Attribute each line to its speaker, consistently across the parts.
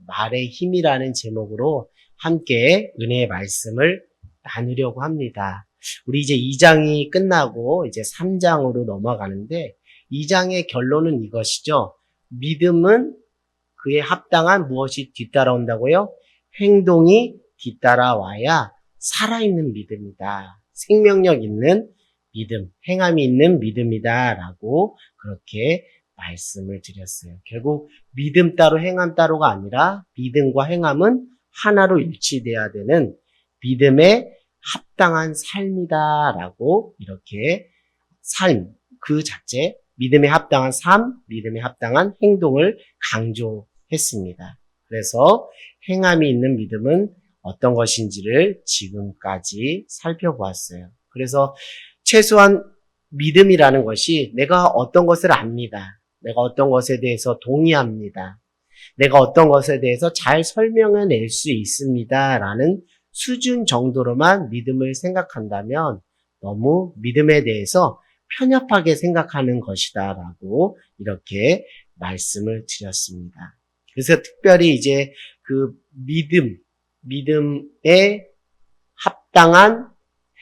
Speaker 1: 말의 힘이라는 제목으로 함께 은혜의 말씀을 나누려고 합니다. 우리 이제 2장이 끝나고 이제 3장으로 넘어가는데 2장의 결론은 이것이죠. 믿음은 그에 합당한 무엇이 뒤따라온다고요? 행동이 뒤따라와야 살아있는 믿음이다. 생명력 있는 믿음, 행함이 있는 믿음이다 라고 그렇게 말씀을 드렸어요. 결국 믿음 따로 행함 따로가 아니라 믿음과 행함은 하나로 일치돼야 되는 믿음에 합당한 삶이다 라고 이렇게 삶, 그 자체, 믿음에 합당한 삶, 믿음에 합당한 행동을 강조했습니다. 그래서 행함이 있는 믿음은 어떤 것인지를 지금까지 살펴보았어요. 그래서 최소한 믿음이라는 것이 내가 어떤 것을 압니다. 내가 어떤 것에 대해서 동의합니다. 내가 어떤 것에 대해서 잘 설명해낼 수 있습니다. 라는 수준 정도로만 믿음을 생각한다면 너무 믿음에 대해서 편협하게 생각하는 것이다 라고 이렇게 말씀을 드렸습니다. 그래서 특별히 이제 그 믿음에 합당한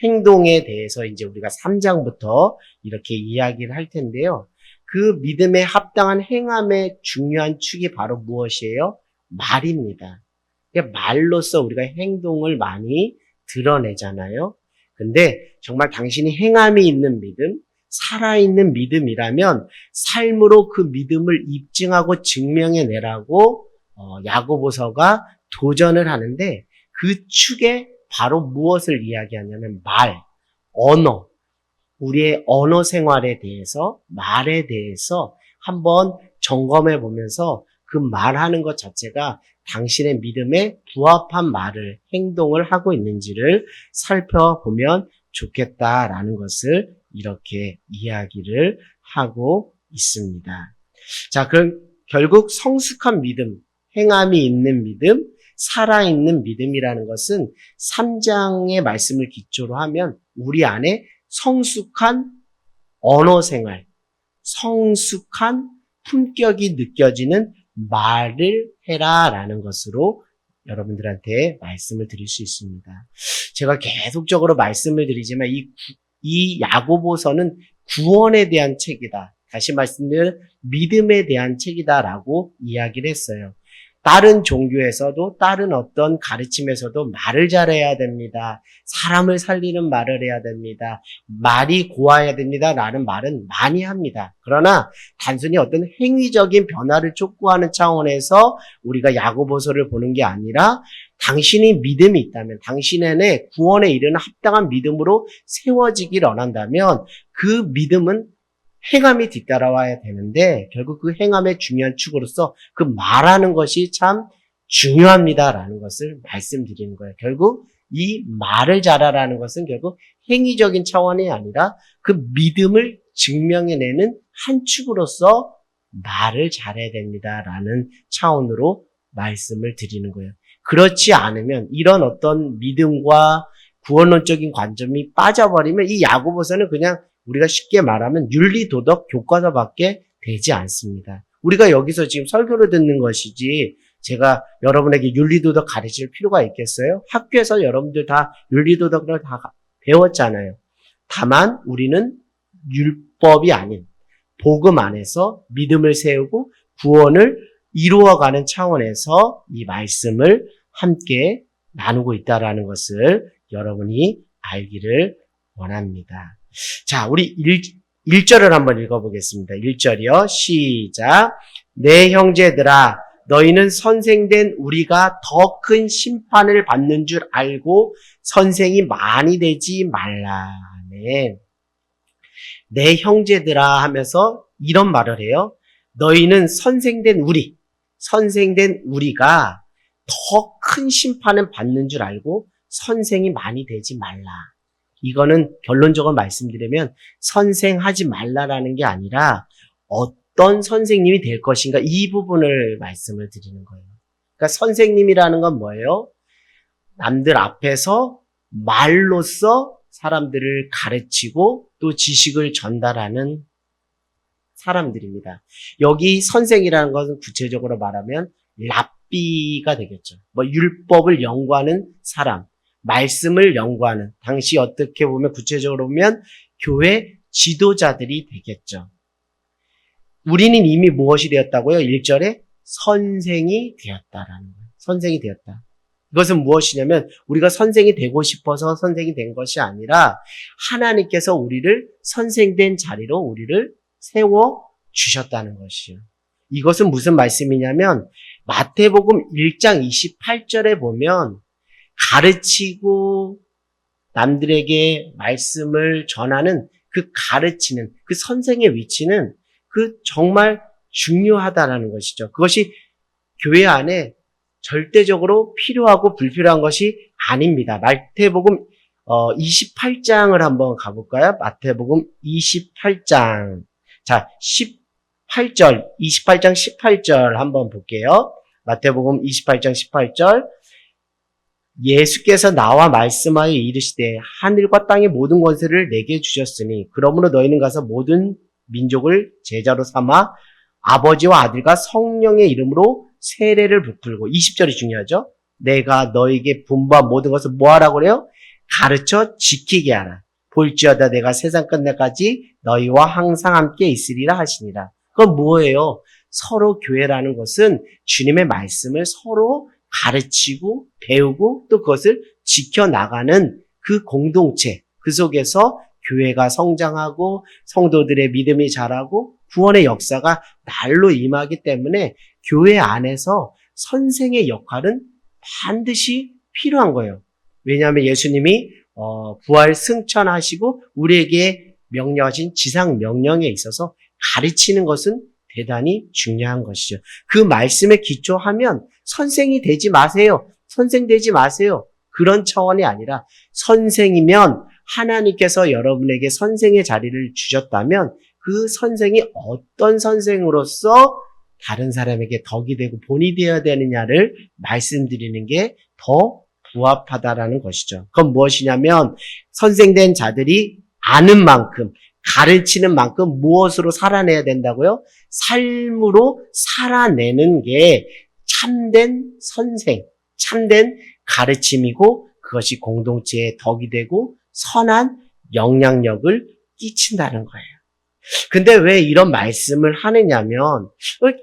Speaker 1: 행동에 대해서 이제 우리가 3장부터 이렇게 이야기를 할 텐데요. 그 믿음에 합당한 행함의 중요한 축이 바로 무엇이에요? 말입니다. 말로써 우리가 행동을 많이 드러내잖아요. 근데 정말 당신이 행함이 있는 믿음, 살아있는 믿음이라면 삶으로 그 믿음을 입증하고 증명해내라고 야고보서가 도전을 하는데 그 축에 바로 무엇을 이야기하냐면 말, 언어, 우리의 언어 생활에 대해서, 말에 대해서 한번 점검해 보면서 그 말하는 것 자체가 당신의 믿음에 부합한 말을, 행동을 하고 있는지를 살펴보면 좋겠다라는 것을 이렇게 이야기를 하고 있습니다. 자, 그럼 결국 성숙한 믿음, 행함이 있는 믿음, 살아있는 믿음이라는 것은 3장의 말씀을 기초로 하면 우리 안에 성숙한 언어 생활, 성숙한 품격이 느껴지는 말을 해라라는 것으로 여러분들한테 말씀을 드릴 수 있습니다. 제가 계속적으로 말씀을 드리지만 이 야고보서는 구원에 대한 책이다. 다시 말씀드리면 믿음에 대한 책이다라고 이야기를 했어요. 다른 종교에서도 다른 어떤 가르침에서도 말을 잘해야 됩니다. 사람을 살리는 말을 해야 됩니다. 말이 고와야 됩니다. 라는 말은 많이 합니다. 그러나 단순히 어떤 행위적인 변화를 촉구하는 차원에서 우리가 야고보서를 보는 게 아니라 당신이 믿음이 있다면 당신의 구원에 이르는 합당한 믿음으로 세워지기를 원한다면 그 믿음은 행함이 뒤따라와야 되는데 결국 그 행함의 중요한 축으로서 그 말하는 것이 참 중요합니다라는 것을 말씀드리는 거예요. 결국 이 말을 잘하라는 것은 결국 행위적인 차원이 아니라 그 믿음을 증명해내는 한 축으로서 말을 잘해야 됩니다라는 차원으로 말씀을 드리는 거예요. 그렇지 않으면 이런 어떤 믿음과 구원론적인 관점이 빠져버리면 이 야고보서는 그냥 우리가 쉽게 말하면 윤리도덕 교과서밖에 되지 않습니다. 우리가 여기서 지금 설교를 듣는 것이지 제가 여러분에게 윤리도덕 가르칠 필요가 있겠어요? 학교에서 여러분들 다 윤리도덕을 다 배웠잖아요. 다만 우리는 율법이 아닌 복음 안에서 믿음을 세우고 구원을 이루어가는 차원에서 이 말씀을 함께 나누고 있다는 것을 여러분이 알기를 원합니다. 자, 우리 1절을 한번 읽어보겠습니다. 1절이요. 시작. 내 형제들아, 너희는 선생된 우리가 더 큰 심판을 받는 줄 알고 선생이 많이 되지 말라. 네. 내 형제들아 하면서 이런 말을 해요. 너희는 선생된 우리가 더 큰 심판을 받는 줄 알고 선생이 많이 되지 말라. 이거는 결론적으로 말씀드리면 선생하지 말라라는 게 아니라 어떤 선생님이 될 것인가 이 부분을 말씀을 드리는 거예요. 그러니까 선생님이라는 건 뭐예요? 남들 앞에서 말로써 사람들을 가르치고 또 지식을 전달하는 사람들입니다. 여기 선생이라는 것은 구체적으로 말하면 랍비가 되겠죠. 뭐 율법을 연구하는 사람, 말씀을 연구하는, 당시 어떻게 보면 구체적으로 보면 교회 지도자들이 되겠죠. 우리는 이미 무엇이 되었다고요? 1절에 선생이 되었다라는 거예요. 선생이 되었다. 이것은 무엇이냐면 우리가 선생이 되고 싶어서 선생이 된 것이 아니라 하나님께서 우리를 선생된 자리로 우리를 세워 주셨다는 것이요. 이것은 무슨 말씀이냐면 마태복음 1장 28절에 보면 가르치고 남들에게 말씀을 전하는 그 가르치는 그 선생의 위치는 그 정말 중요하다라는 것이죠. 그것이 교회 안에 절대적으로 필요하고 불필요한 것이 아닙니다. 마태복음 28장을 한번 가볼까요? 마태복음 28장. 자, 18절, 28장 18절 한번 볼게요. 마태복음 28장 18절. 예수께서 나와 말씀하여 이르시되 하늘과 땅의 모든 권세를 내게 주셨으니 그러므로 너희는 가서 모든 민족을 제자로 삼아 아버지와 아들과 성령의 이름으로 세례를 베풀고 20절이 중요하죠. 내가 너에게 분부한 모든 것을 뭐하라고 그래요? 가르쳐 지키게 하라. 볼지어다 내가 세상 끝날까지 너희와 항상 함께 있으리라 하시니라. 그건 뭐예요? 서로 교회라는 것은 주님의 말씀을 서로 가르치고 배우고 또 그것을 지켜나가는 그 공동체, 그 속에서 교회가 성장하고 성도들의 믿음이 자라고 구원의 역사가 날로 임하기 때문에 교회 안에서 선생의 역할은 반드시 필요한 거예요. 왜냐하면 예수님이 부활 승천하시고 우리에게 명령하신 지상 명령에 있어서 가르치는 것은 대단히 중요한 것이죠. 그 말씀에 기초하면 선생이 되지 마세요. 선생 되지 마세요. 그런 차원이 아니라 선생이면 하나님께서 여러분에게 선생의 자리를 주셨다면 그 선생이 어떤 선생으로서 다른 사람에게 덕이 되고 본이 되어야 되느냐를 말씀드리는 게 더 부합하다라는 것이죠. 그건 무엇이냐면 선생된 자들이 아는 만큼 가르치는 만큼 무엇으로 살아내야 된다고요? 삶으로 살아내는 게 참된 선생, 참된 가르침이고 그것이 공동체에 덕이 되고 선한 영향력을 끼친다는 거예요. 근데 왜 이런 말씀을 하느냐면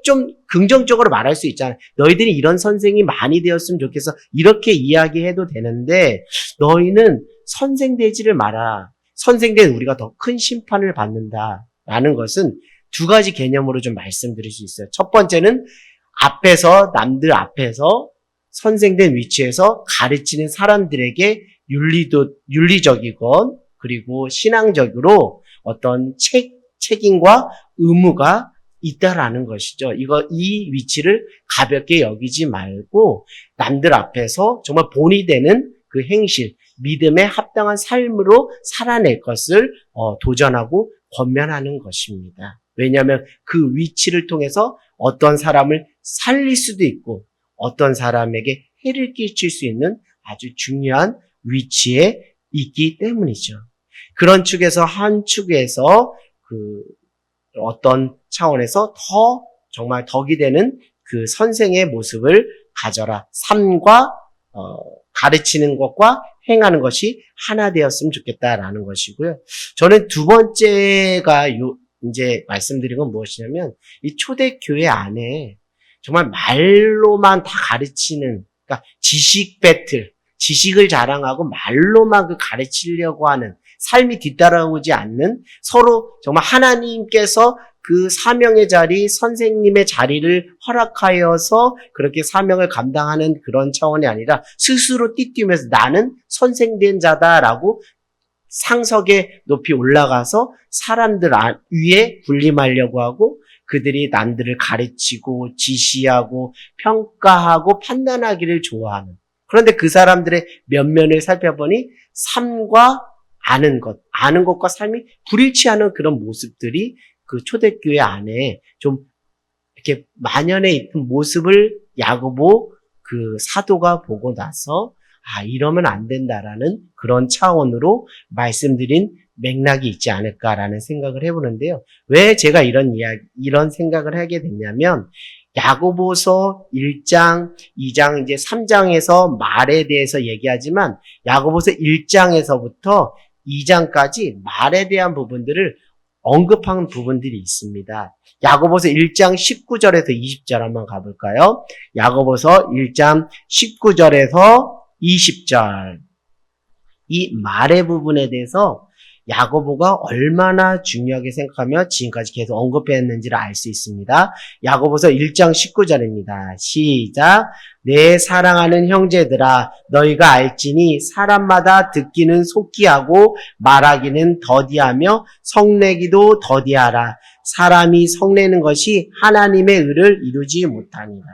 Speaker 1: 좀 긍정적으로 말할 수 있잖아요. 너희들이 이런 선생이 많이 되었으면 좋겠어. 이렇게 이야기해도 되는데 너희는 선생되지를 마라. 선생된 우리가 더 큰 심판을 받는다라는 것은 두 가지 개념으로 좀 말씀드릴 수 있어요. 첫 번째는 앞에서 남들 앞에서 선생된 위치에서 가르치는 사람들에게 윤리적이건 그리고 신앙적으로 어떤 책임과 의무가 있다라는 것이죠. 이 위치를 가볍게 여기지 말고 남들 앞에서 정말 본이 되는 그 행실, 믿음에 합당한 삶으로 살아낼 것을 도전하고 권면하는 것입니다. 왜냐하면 그 위치를 통해서 어떤 사람을 살릴 수도 있고 어떤 사람에게 해를 끼칠 수 있는 아주 중요한 위치에 있기 때문이죠. 그런 축에서 한 축에서 그 어떤 차원에서 더 정말 덕이 되는 그 선생의 모습을 가져라. 삶과 가르치는 것과 행하는 것이 하나 되었으면 좋겠다라는 것이고요. 저는 두 번째가 이제 말씀드린 건 무엇이냐면 이 초대교회 안에 정말 말로만 다 가르치는, 그러니까 지식 배틀, 지식을 자랑하고 말로만 그 가르치려고 하는 삶이 뒤따라오지 않는 서로 정말 하나님께서 그 사명의 자리, 선생님의 자리를 허락하여서 그렇게 사명을 감당하는 그런 차원이 아니라 스스로 띠뛰면서 나는 선생된 자다라고 상석에 높이 올라가서 사람들 위에 군림하려고 하고 그들이 남들을 가르치고 지시하고 평가하고 판단하기를 좋아하는, 그런데 그 사람들의 면면을 살펴보니 삶과 아는 것과 삶이 불일치하는 그런 모습들이 그 초대교회 안에 좀 이렇게 만연해 있는 모습을 야고보 그 사도가 보고 나서 이러면 안 된다라는 그런 차원으로 말씀드린 맥락이 있지 않을까라는 생각을 해보는데요. 왜 제가 이런 생각을 하게 됐냐면 야고보서 1장, 2장, 이제 3장에서 말에 대해서 얘기하지만 야고보서 1장에서부터 2장까지 말에 대한 부분들을 언급한 부분들이 있습니다. 야고보서 1장 19절에서 20절 한번 가볼까요? 야고보서 1장 19절에서 20절. 이 말의 부분에 대해서 야고보가 얼마나 중요하게 생각하며 지금까지 계속 언급했는지를 알 수 있습니다. 야고보서 1장 19절입니다. 시작. 내 사랑하는 형제들아, 너희가 알지니 사람마다 듣기는 속히 하고 말하기는 더디하며 성내기도 더디하라. 사람이 성내는 것이 하나님의 의를 이루지 못하니라.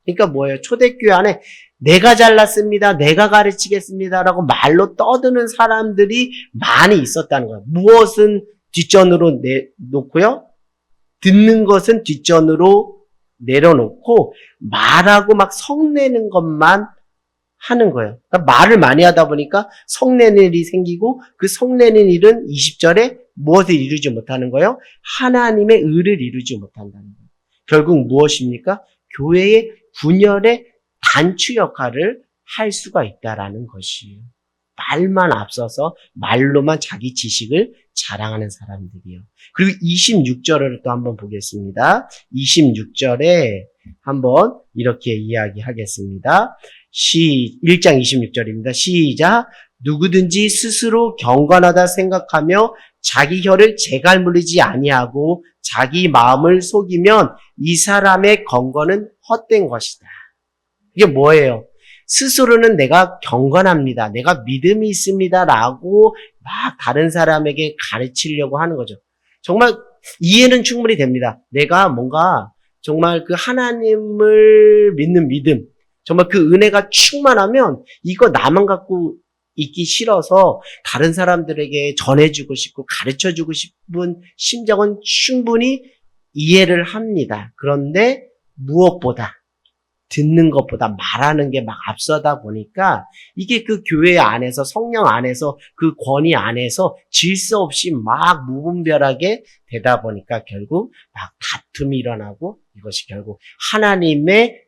Speaker 1: 그러니까 뭐예요? 초대교회 안에 내가 잘났습니다. 내가 가르치겠습니다라고 말로 떠드는 사람들이 많이 있었다는 거예요. 무엇은 뒷전으로 내놓고요. 듣는 것은 뒷전으로 내려놓고 말하고 막 성내는 것만 하는 거예요. 그러니까 말을 많이 하다 보니까 성내는 일이 생기고 그 성내는 일은 20절에 무엇을 이루지 못하는 거예요? 하나님의 의를 이루지 못한다는 거예요. 결국 무엇입니까? 교회의 분열의 단추 역할을 할 수가 있다라는 것이에요. 말만 앞서서 말로만 자기 지식을 자랑하는 사람들이요. 그리고 26절을 또 한번 보겠습니다. 26절에 한번 이렇게 이야기하겠습니다. 1장 26절입니다. 시작. 누구든지 스스로 경건하다 생각하며 자기 혀를 재갈 물리지 아니하고 자기 마음을 속이면 이 사람의 경건은 헛된 것이다. 이게 뭐예요? 스스로는 내가 경건합니다. 내가 믿음이 있습니다. 라고 막 다른 사람에게 가르치려고 하는 거죠. 정말 이해는 충분히 됩니다. 내가 뭔가 정말 그 하나님을 믿는 믿음, 정말 그 은혜가 충만하면 이거 나만 갖고 있기 싫어서 다른 사람들에게 전해주고 싶고 가르쳐주고 싶은 심정은 충분히 이해를 합니다. 그런데 무엇보다 듣는 것보다 말하는 게 막 앞서다 보니까 이게 그 교회 안에서 성령 안에서 그 권위 안에서 질서 없이 막 무분별하게 되다 보니까 결국 막 다툼이 일어나고 이것이 결국 하나님의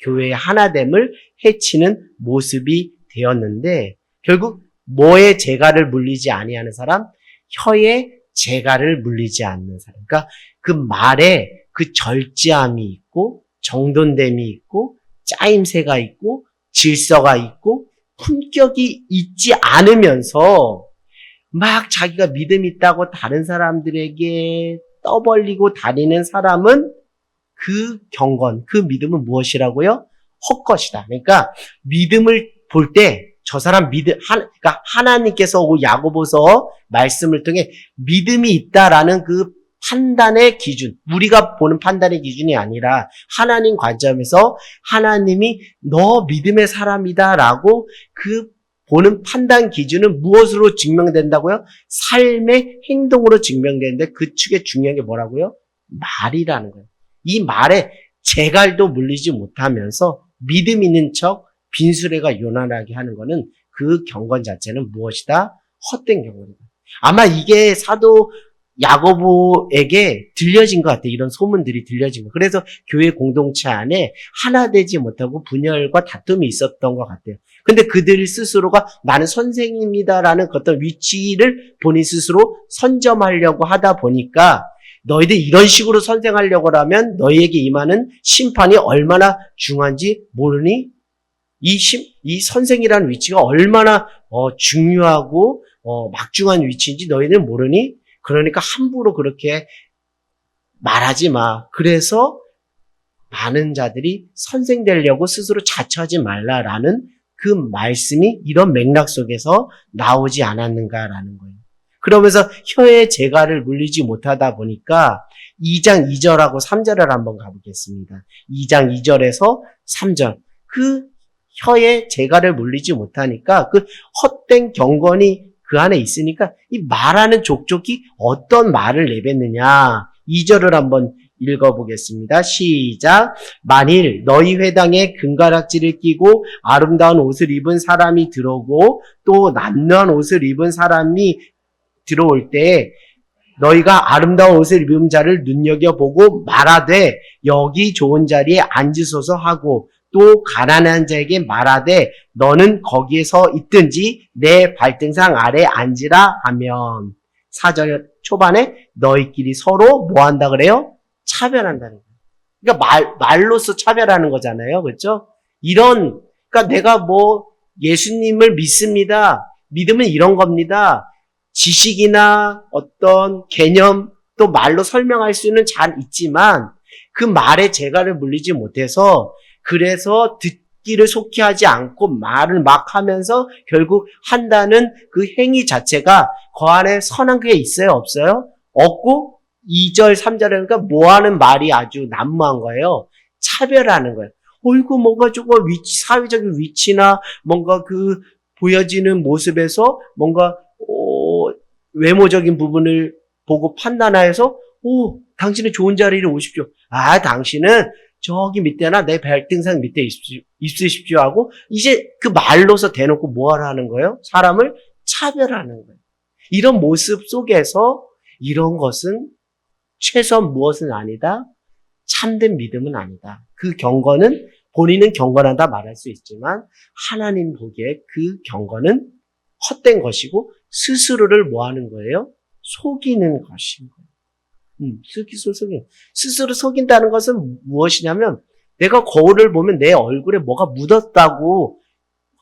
Speaker 1: 교회의 하나됨을 해치는 모습이 되었는데 결국 뭐의 재갈을 물리지 아니하는 사람? 혀의 재갈을 물리지 않는 사람. 그러니까 그 말에 그 절제함이 있고 정돈됨이 있고 짜임새가 있고 질서가 있고 품격이 있지 않으면서 막 자기가 믿음 있다고 다른 사람들에게 떠벌리고 다니는 사람은 그 경건, 그 믿음은 무엇이라고요? 헛것이다. 그러니까 믿음을 볼 때 저 사람 그러니까 하나님께서 야고보서 말씀을 통해 믿음이 있다라는 그 판단의 기준, 우리가 보는 판단의 기준이 아니라 하나님 관점에서 하나님이 너 믿음의 사람이다라고 그 보는 판단 기준은 무엇으로 증명된다고요? 삶의 행동으로 증명되는데 그 축에 중요한 게 뭐라고요? 말이라는 거예요. 이 말에 재갈도 물리지 못하면서 믿음 있는 척 빈수레가 요란하게 하는 거는 그 경건 자체는 무엇이다? 헛된 경건이다. 아마 이게 사도 야고보에게 들려진 것 같아요. 이런 소문들이 들려진 거. 그래서 교회 공동체 안에 하나 되지 못하고 분열과 다툼이 있었던 것 같아요. 근데 그들 스스로가 나는 선생님이다라는 어떤 위치를 본인 스스로 선점하려고 하다 보니까 너희들 이런 식으로 선생하려고 하면 너희에게 임하는 심판이 얼마나 중요한지 모르니? 이 선생이라는 위치가 얼마나 중요하고 막중한 위치인지 너희는 모르니? 그러니까 함부로 그렇게 말하지 마. 그래서 많은 자들이 선생 되려고 스스로 자처하지 말라라는 그 말씀이 이런 맥락 속에서 나오지 않았는가라는 거예요. 그러면서 혀의 재갈을 물리지 못하다 보니까 2장 2절하고 3절을 한번 가보겠습니다. 2장 2절에서 3절. 그 혀의 재갈을 물리지 못하니까 그 헛된 경건이 그 안에 있으니까 이 말하는 족족이 어떤 말을 내뱉느냐. 2절을 한번 읽어보겠습니다. 시작. 만일 너희 회당에 금가락지를 끼고 아름다운 옷을 입은 사람이 들어오고 또 남루한 옷을 입은 사람이 들어올 때 너희가 아름다운 옷을 입은 자를 눈여겨보고 말하되 여기 좋은 자리에 앉으소서 하고 또 가난한 자에게 말하되 너는 거기에서 있든지 내 발등상 아래 앉으라 하면 4절 초반에 너희끼리 서로 뭐 한다 그래요? 차별한다는 거예요. 그러니까 말로써 차별하는 거잖아요. 그렇죠? 그러니까 내가 뭐 예수님을 믿습니다. 믿으면 이런 겁니다. 지식이나 어떤 개념 또 말로 설명할 수는 잘 있지만 그 말에 재갈을 물리지 못해서 그래서 듣기를 속히 하지 않고 말을 막 하면서 결국 한다는 그 행위 자체가 그 안에 선한 게 있어요? 없어요? 없고 2절, 3절에 그러니까 뭐 하는 말이 아주 난무한 거예요. 차별하는 거예요. 이거 뭔가 조금 사회적인 위치나 뭔가 그 보여지는 모습에서 뭔가 외모적인 부분을 보고 판단하여서 당신은 좋은 자리를 오십시오. 당신은 저기 밑에나 내 발등상 밑에 있으십시오 하고 이제 그 말로서 대놓고 뭐 하라는 거예요? 사람을 차별하는 거예요. 이런 모습 속에서 이런 것은 최소한 무엇은 아니다? 참된 믿음은 아니다. 그 경건은 본인은 경건하다 말할 수 있지만 하나님 보기에 그 경건은 헛된 것이고 스스로를 뭐 하는 거예요? 속이는 것인 거예요. 스스로 속인다는 것은 무엇이냐면 내가 거울을 보면 내 얼굴에 뭐가 묻었다고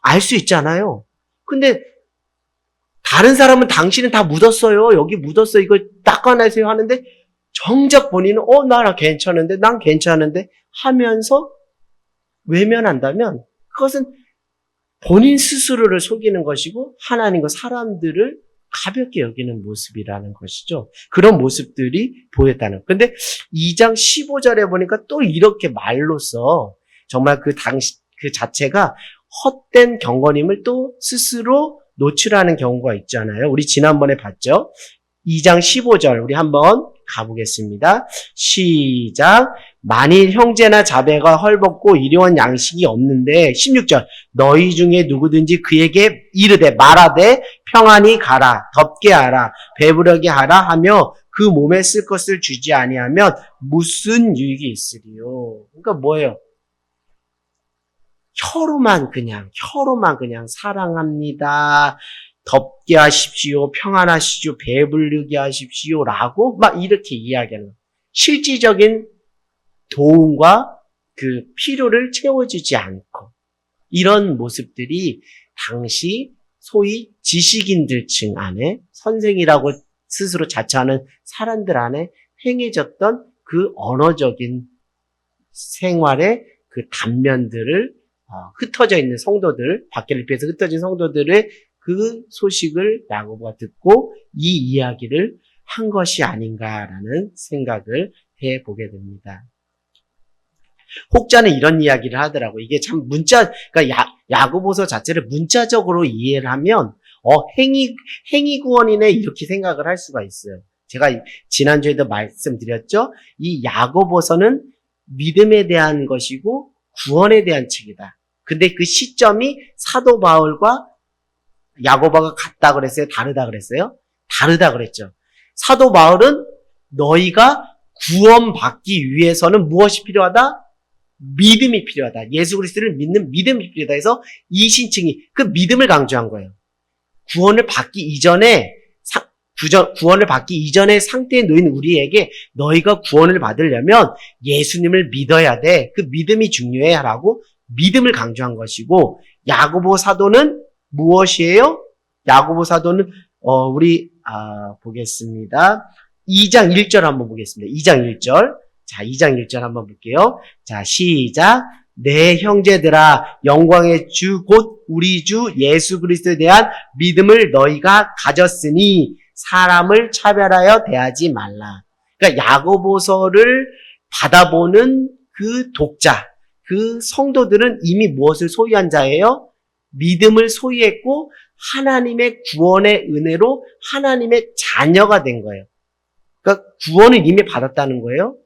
Speaker 1: 알 수 있잖아요. 근데 다른 사람은 당신은 다 묻었어요. 여기 묻었어. 이거 닦아내세요 하는데 정작 본인은 나 괜찮은데 난 괜찮은데 하면서 외면한다면 그것은 본인 스스로를 속이는 것이고 하나님과 사람들을 가볍게 여기는 모습이라는 것이죠. 그런 모습들이 보였다는 것. 근데 2장 15절에 보니까 또 이렇게 말로써 정말 그 자체가 헛된 경건임을 또 스스로 노출하는 경우가 있잖아요. 우리 지난번에 봤죠? 2장 15절 우리 한번 가보겠습니다. 시작. 만일 형제나 자매가 헐벗고 일용할 양식이 없는데 16절 너희 중에 누구든지 그에게 이르되 말하되 평안히 가라 덥게 하라 배부르게 하라 하며 그 몸에 쓸 것을 주지 아니하면 무슨 유익이 있으리요. 그러니까 뭐예요? 혀로만 그냥 사랑합니다. 덥게 하십시오. 평안하시죠. 배부르게 하십시오. 라고 막 이렇게 이야기하는 거예요. 실질적인 도움과 그 필요를 채워주지 않고 이런 모습들이 당시 소위 지식인들 층 안에 선생이라고 스스로 자처하는 사람들 안에 행해졌던 그 언어적인 생활의 그 단면들을 흩어져 있는 성도들, 박갤리피에서 흩어진 성도들의 그 소식을 야고보가 듣고 이 이야기를 한 것이 아닌가라는 생각을 해보게 됩니다. 혹자는 이런 이야기를 하더라고. 이게 참 그러니까 야고보서 자체를 문자적으로 이해를 하면 행위 구원이네 이렇게 생각을 할 수가 있어요. 제가 지난주에도 말씀드렸죠. 이 야고보서는 믿음에 대한 것이고 구원에 대한 책이다. 근데 그 시점이 사도 바울과 야고보가 같다 그랬어요? 다르다 그랬어요? 다르다 그랬죠. 사도 바울은 너희가 구원받기 위해서는 무엇이 필요하다? 믿음이 필요하다. 예수 그리스도를 믿는 믿음이 필요하다 해서 이신층이 그 믿음을 강조한 거예요. 구원을 받기 이전에 상태에 놓인 우리에게 너희가 구원을 받으려면 예수님을 믿어야 돼. 그 믿음이 중요해라고 믿음을 강조한 것이고 야고보 사도는 무엇이에요? 야고보 사도는 우리 보겠습니다. 2장 1절 한번 보겠습니다. 2장 1절. 자, 2장 1절 한번 볼게요. 자, 시작. 내 형제들아 영광의 주 곧 우리 주 예수 그리스도에 대한 믿음을 너희가 가졌으니 사람을 차별하여 대하지 말라. 그러니까 야고보서를 받아보는 그 독자, 그 성도들은 이미 무엇을 소유한 자예요? 믿음을 소유했고 하나님의 구원의 은혜로 하나님의 자녀가 된 거예요. 그러니까 구원을 이미 받았다는 거예요.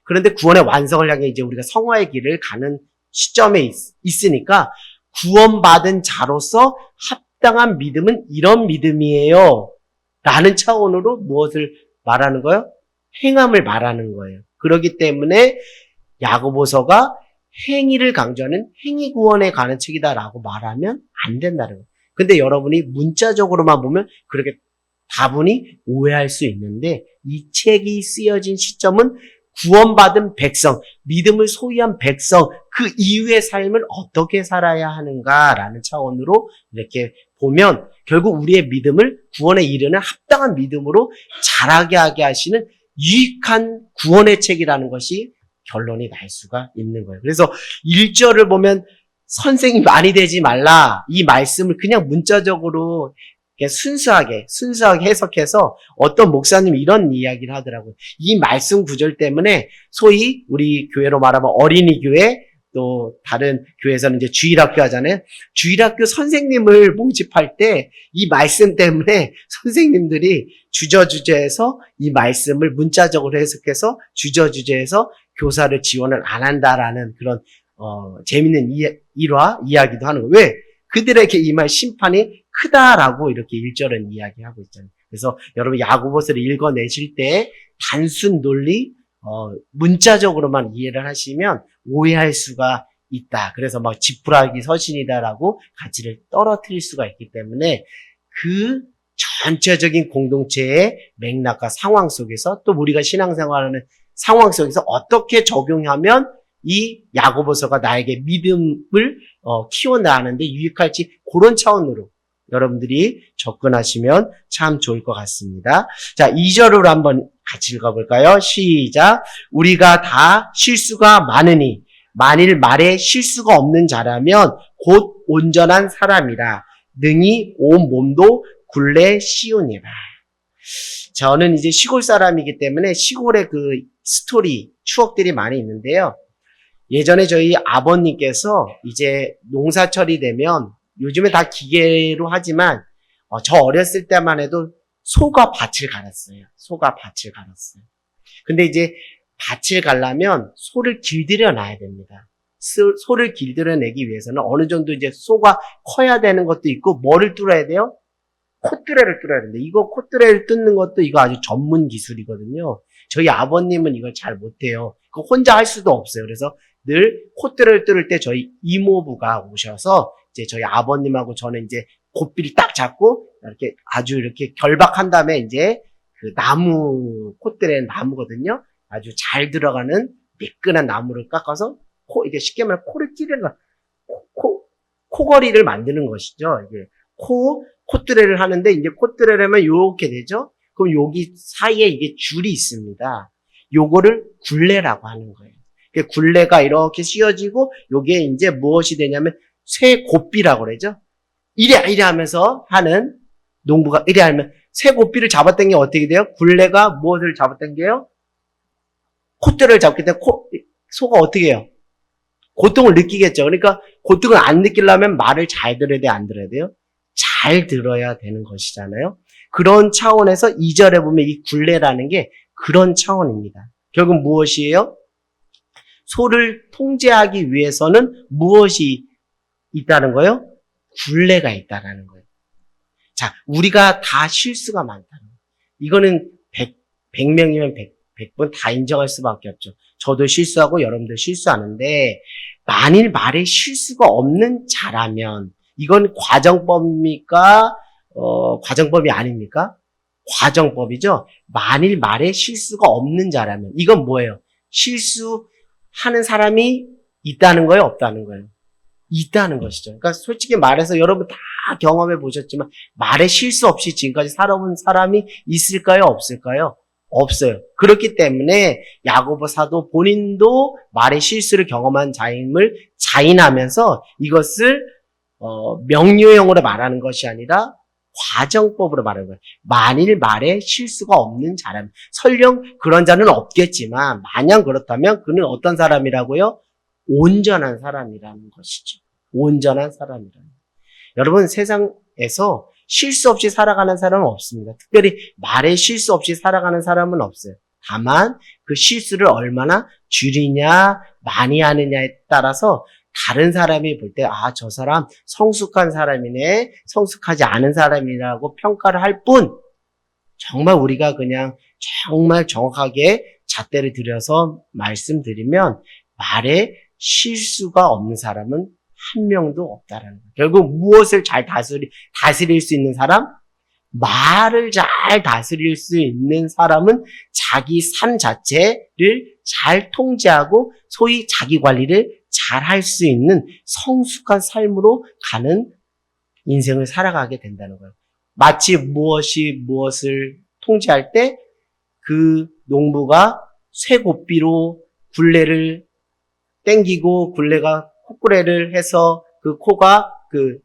Speaker 1: 그런데 구원의 완성을 향해 이제 우리가 성화의 길을 가는 시점에 있으니까 구원받은 자로서 합당한 믿음은 이런 믿음이에요. 라는 차원으로 무엇을 말하는 거예요? 행함을 말하는 거예요. 그렇기 때문에 야고보서가 행위를 강조하는 행위 구원에 관한 책이다라고 말하면 안 된다는 거예요. 근데 여러분이 문자적으로만 보면 그렇게 다분히 오해할 수 있는데 이 책이 쓰여진 시점은 구원받은 백성, 믿음을 소유한 백성, 그 이후의 삶을 어떻게 살아야 하는가라는 차원으로 이렇게 보면 결국 우리의 믿음을 구원에 이르는 합당한 믿음으로 자라게 하게 하시는 유익한 구원의 책이라는 것이 결론이 날 수가 있는 거예요. 그래서 1절을 보면 선생이 많이 되지 말라. 이 말씀을 그냥 문자적으로 순수하게 해석해서 어떤 목사님이 이런 이야기를 하더라고요. 이 말씀 구절 때문에 소위 우리 교회로 말하면 어린이 교회 또 다른 교회에서는 이제 주일학교 하잖아요. 주일학교 선생님을 모집할 때 이 말씀 때문에 선생님들이 주저주저해서 이 말씀을 문자적으로 해석해서 주저주저해서 교사를 지원을 안 한다라는 그런 재밌는 이야기도 하는 거예요. 왜? 그들에게 임할 심판이 크다라고 이렇게 1절은 이야기하고 있잖아요. 그래서 여러분 야고보서를 읽어내실 때 단순 논리, 문자적으로만 이해를 하시면 오해할 수가 있다. 그래서 막 지푸라기 서신이다라고 가치를 떨어뜨릴 수가 있기 때문에 그 전체적인 공동체의 맥락과 상황 속에서 또 우리가 신앙생활하는 상황 속에서 어떻게 적용하면 이 야고보서가 나에게 믿음을 키워나가는데 유익할지 그런 차원으로 여러분들이 접근하시면 참 좋을 것 같습니다. 자, 2절으로 한번 같이 읽어볼까요? 시작. 우리가 다 실수가 많으니 만일 말에 실수가 없는 자라면 곧 온전한 사람이라 능히 온 몸도 굴레 씌우니라. 저는 이제 시골 사람이기 때문에 시골의 그 스토리, 추억들이 많이 있는데요. 예전에 저희 아버님께서 이제 농사철이 되면 요즘에 다 기계로 하지만 저 어렸을 때만 해도 소가 밭을 갈았어요. 근데 이제 밭을 갈려면 소를 길들여 놔야 됩니다. 소를 길들여 내기 위해서는 어느 정도 이제 소가 커야 되는 것도 있고 뭐를 뚫어야 돼요? 콧뚜레를 뚫어야 되는데 이거 콧뚜레를 뚫는 것도 이거 아주 전문 기술이거든요. 저희 아버님은 이걸 잘 못해요. 그거 혼자 할 수도 없어요. 그래서 늘 콧뚜레를 뚫을 때 저희 이모부가 오셔서 이제 저희 아버님하고 저는 이제 고삐를 딱 잡고 이렇게 아주 이렇게 결박한 다음에 이제 그 나무, 콧뚜레는 나무거든요. 아주 잘 들어가는 매끈한 나무를 깎아서 이게 쉽게 말하면 코를 찌르는 거, 코걸이를 만드는 것이죠. 이게 콧뚜레를 하는데 이제 콧뚜레를 하면 요렇게 되죠. 그럼 여기 사이에 이게 줄이 있습니다. 요거를 굴레라고 하는 거예요. 그 굴레가 이렇게 씌워지고 요게 이제 무엇이 되냐면 쇠고삐라고 그러죠. 이래 하면서 하는 농부가 이래 하면 쇠고삐를 잡아당기면 어떻게 돼요? 굴레가 무엇을 잡아당겨요? 콧대를 잡기 때문에 소가 어떻게 해요? 고통을 느끼겠죠. 그러니까 고통을 안 느끼려면 말을 잘 들어야 돼요? 안 들어야 돼요? 잘 들어야 되는 것이잖아요. 그런 차원에서 2절에 보면 이 굴레라는 게 그런 차원입니다. 결국 무엇이에요? 소를 통제하기 위해서는 무엇이 있다는 거예요? 굴레가 있다는 거예요. 자, 우리가 다 실수가 많다는 거예요. 이거는 100명이면 100번 다 인정할 수밖에 없죠. 저도 실수하고 여러분들 실수하는데 만일 말에 실수가 없는 자라면 이건 과정법입니까? 과정법이 아닙니까? 과정법이죠. 만일 말에 실수가 없는 자라면 이건 뭐예요? 실수하는 사람이 있다는 거예요? 없다는 거예요? 있다는 것이죠. 그러니까 솔직히 말해서 여러분 다 경험해 보셨지만 말에 실수 없이 지금까지 살아온 사람이 있을까요? 없을까요? 없어요. 그렇기 때문에 야고보 사도 본인도 말의 실수를 경험한 자임을 자인하면서 이것을 명료형으로 말하는 것이 아니라 과정법으로 말하는 거예요. 만일 말에 실수가 없는 자라면 설령 그런 자는 없겠지만 마냥 그렇다면 그는 어떤 사람이라고요? 온전한 사람이라는 것이죠. 온전한 사람이라는. 여러분 세상에서 실수 없이 살아가는 사람은 없습니다. 특별히 말에 실수 없이 살아가는 사람은 없어요. 다만 그 실수를 얼마나 줄이냐 많이 하느냐에 따라서 다른 사람이 볼 때 저 사람 성숙한 사람이네, 성숙하지 않은 사람이라고 평가를 할 뿐 정말 우리가 그냥 정말 정확하게 잣대를 들여서 말씀드리면 말에 실수가 없는 사람은 한 명도 없다라는 거예요. 결국 무엇을 잘 다스릴 수 있는 사람? 말을 잘 다스릴 수 있는 사람은 자기 삶 자체를 잘 통제하고 소위 자기 관리를 잘 할 수 있는 성숙한 삶으로 가는 인생을 살아가게 된다는 거예요. 마치 무엇을 통제할 때 그 농부가 쇠고삐로 굴레를 땡기고 굴레가 콧구레를 해서 그 코가 그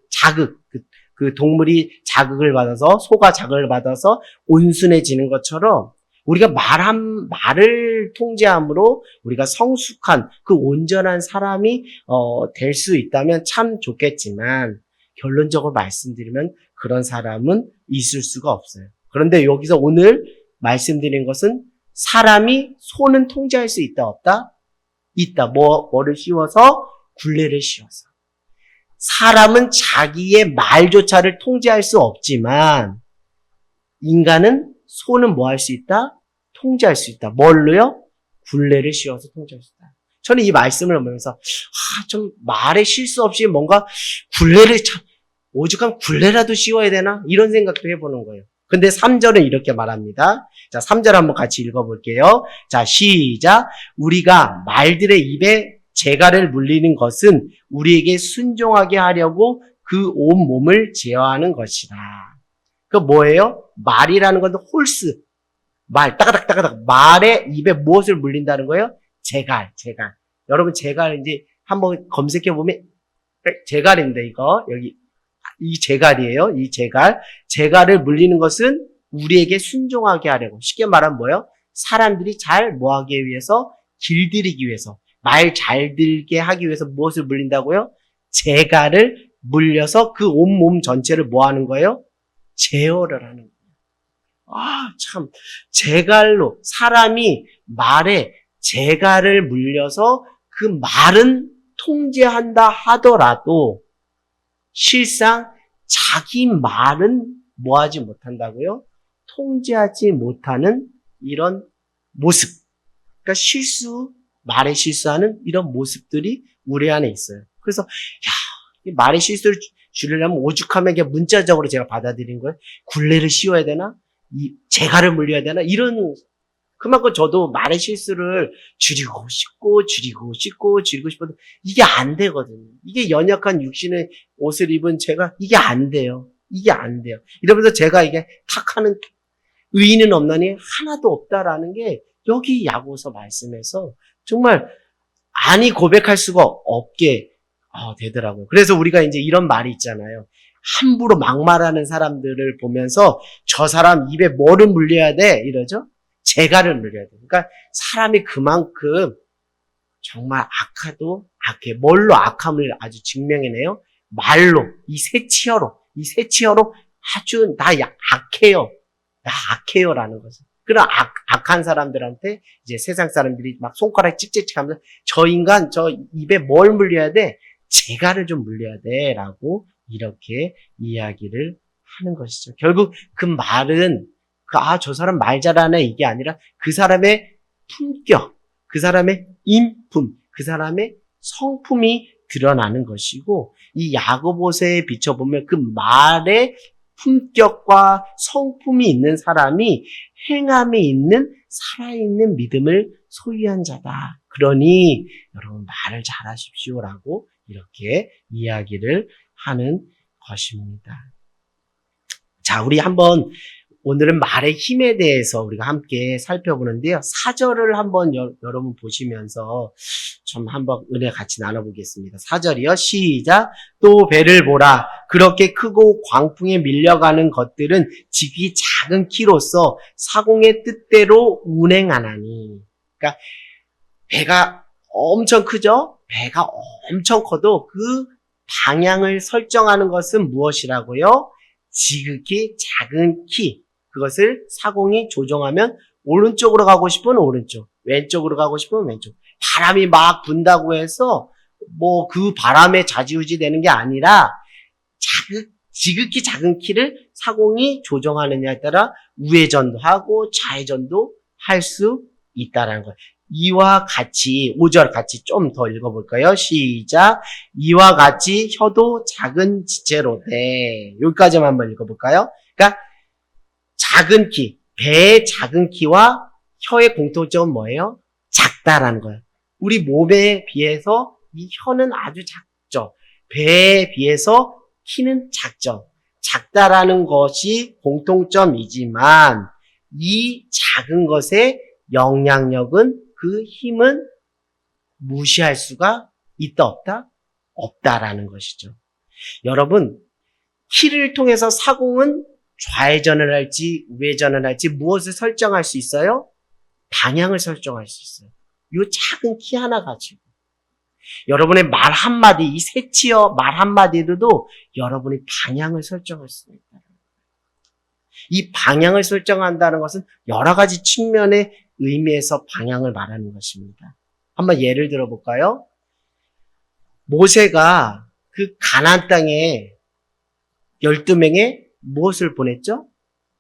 Speaker 1: 동물이 자극을 받아서 소가 자극을 받아서 온순해지는 것처럼 우리가 말을 통제함으로 우리가 성숙한 그 온전한 사람이 될 수 있다면 참 좋겠지만 결론적으로 말씀드리면 그런 사람은 있을 수가 없어요. 그런데 여기서 오늘 말씀드린 것은 사람이 소는 통제할 수 있다 없다? 있다. 뭐를 씌워서? 굴레를 씌워서. 사람은 자기의 말조차를 통제할 수 없지만 인간은 소는 뭐 할 수 있다? 통제할 수 있다. 뭘로요? 굴레를 씌워서 통제할 수 있다. 저는 이 말씀을 보면서 좀 말에 실수 없이 뭔가 굴레를 오죽하면 굴레라도 씌워야 되나? 이런 생각도 해보는 거예요. 근데 3절은 이렇게 말합니다. 자, 3절 한번 같이 읽어볼게요. 자, 시작. 우리가 말들의 입에 재갈을 물리는 것은 우리에게 순종하게 하려고 그 온 몸을 제어하는 것이다. 그 뭐예요? 말이라는 건 홀스. 따가닥. 말의 입에 무엇을 물린다는 거예요? 재갈. 여러분, 재갈 이제 한번 검색해보면, 재갈인데, 이거. 여기, 이 재갈이에요. 이 재갈. 재갈을 물리는 것은 우리에게 순종하게 하려고. 쉽게 말하면 뭐예요? 사람들이 잘 뭐하기 위해서? 길들이기 위해서. 말 잘 들게 하기 위해서 무엇을 물린다고요? 재갈을 물려서 그 온몸 전체를 뭐 하는 거예요? 제어를 하는 거예요. 참. 재갈로 사람이 말에 재갈을 물려서 그 말은 통제한다 하더라도 실상 자기 말은 뭐 하지 못한다고요? 통제하지 못하는 이런 모습. 그러니까 말에 실수하는 이런 모습들이 우리 안에 있어요. 그래서 말에 실수를 줄이려면 오죽하면 문자적으로 제가 받아들인 거예요. 굴레를 씌워야 되나? 재갈을 물려야 되나? 그만큼 저도 말의 실수를 줄이고 싶어도 이게 안 되거든요. 이게 연약한 육신의 옷을 입은 제가 이게 안 돼요. 이러면서 제가 이게 탁하는 의인은 없나니 하나도 없다라는 게 여기 야고보서 말씀에서 정말 아니 고백할 수가 없게 되더라고요. 그래서 우리가 이제 이런 말이 있잖아요. 함부로 막말하는 사람들을 보면서 저 사람 입에 뭐를 물려야 돼? 이러죠? 재갈을 물려야 돼. 그러니까 사람이 그만큼 정말 악하도 악해. 뭘로 악함을 아주 증명해내요? 말로, 이 새치어로 아주 나 악해요라는 것을. 그런 악한 사람들한테 이제 세상 사람들이 막 손가락 찍찍찍 하면서 저 인간 저 입에 뭘 물려야 돼? 재갈을 좀 물려야 돼 라고 이렇게 이야기를 하는 것이죠. 결국 그 말은 저 사람 말 잘하네 이게 아니라 그 사람의 품격, 그 사람의 인품, 그 사람의 성품이 드러나는 것이고 이 야고보서에 비춰보면 그 말의 품격과 성품이 있는 사람이 행함이 있는 살아있는 믿음을 소유한 자다. 그러니 여러분 말을 잘하십시오라고 이렇게 이야기를 하는 것입니다. 자, 우리 한번 오늘은 말의 힘에 대해서 우리가 함께 살펴보는데요. 4절을 한번 여러분 보시면서 좀 한번 은혜 같이 나눠보겠습니다. 4절이요. 시작. 또 배를 보라. 그렇게 크고 광풍에 밀려가는 것들은 지극히 작은 키로서 사공의 뜻대로 운행하나니. 그러니까 배가 엄청 크죠? 배가 엄청 커도 그 방향을 설정하는 것은 무엇이라고요? 지극히 작은 키. 그것을 사공이 조정하면 오른쪽으로 가고 싶으면 오른쪽, 왼쪽으로 가고 싶으면 왼쪽. 바람이 막 분다고 해서 그 바람에 좌지우지 되는 게 아니라 지극히 작은 키를 사공이 조정하느냐에 따라 우회전도 하고 좌회전도 할 수 있다는 거예요. 이와 같이 5절 같이 좀 더 읽어볼까요? 시작. 이와 같이 혀도 작은 지체로되 여기까지만 한번 읽어볼까요? 그러니까 작은 키, 배의 작은 키와 혀의 공통점은 뭐예요? 작다라는 거예요. 우리 몸에 비해서 이 혀는 아주 작죠. 배에 비해서 키는 작죠. 작다라는 것이 공통점이지만 이 작은 것의 영향력은 그 힘은 무시할 수가 있다 없다? 없다라는 것이죠. 여러분, 키를 통해서 사공은 좌회전을 할지 우회전을 할지 무엇을 설정할 수 있어요? 방향을 설정할 수 있어요. 이 작은 키 하나 가지고. 여러분의 말 한마디, 이 새치어 말 한마디로도 여러분이 방향을 설정할 수 있다. 이 방향을 설정한다는 것은 여러 가지 측면의 의미에서 방향을 말하는 것입니다. 한번 예를 들어볼까요? 모세가 그 가나안 땅에 12명의 무엇을 보냈죠?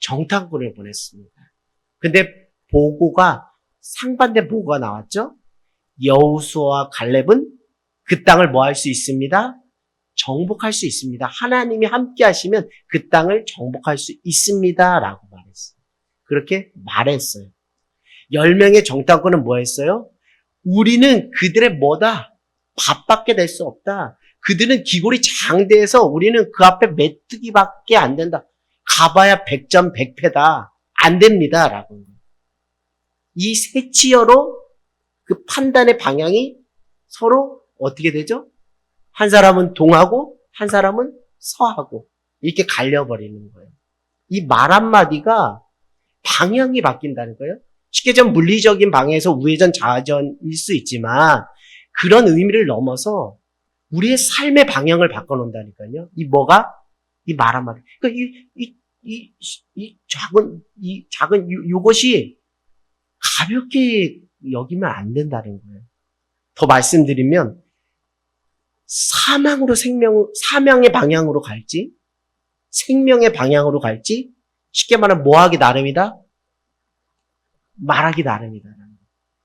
Speaker 1: 정탐꾼을 보냈습니다. 근데 보고가 상반된 보고가 나왔죠? 여호수아와 갈렙은 그 땅을 뭐 할 수 있습니다? 정복할 수 있습니다. 하나님이 함께 하시면 그 땅을 정복할 수 있습니다. 라고 말했어요. 그렇게 말했어요. 10명의 정탐꾼은 뭐 했어요? 우리는 그들의 뭐다? 밥밖에 될 수 없다. 그들은 기골이 장대해서 우리는 그 앞에 메뚜기밖에 안 된다. 가봐야 100점 100패다. 안 됩니다. 라고. 이 세치어로 그 판단의 방향이 서로 어떻게 되죠? 한 사람은 동하고 한 사람은 서하고 이렇게 갈려버리는 거예요. 이 말 한마디가 방향이 바뀐다는 거예요. 쉽게 좀 물리적인 방향에서 우회전 좌회전일 수 있지만 그런 의미를 넘어서 우리의 삶의 방향을 바꿔놓는다니까요. 이 뭐가? 이 말 한마디. 그러니까 이 작은 요것이 가볍게 여기면 안 된다는 거예요. 더 말씀드리면 사명의 방향으로 갈지, 생명의 방향으로 갈지, 쉽게 말하면 뭐 하기 나름이다? 말하기 나름이다.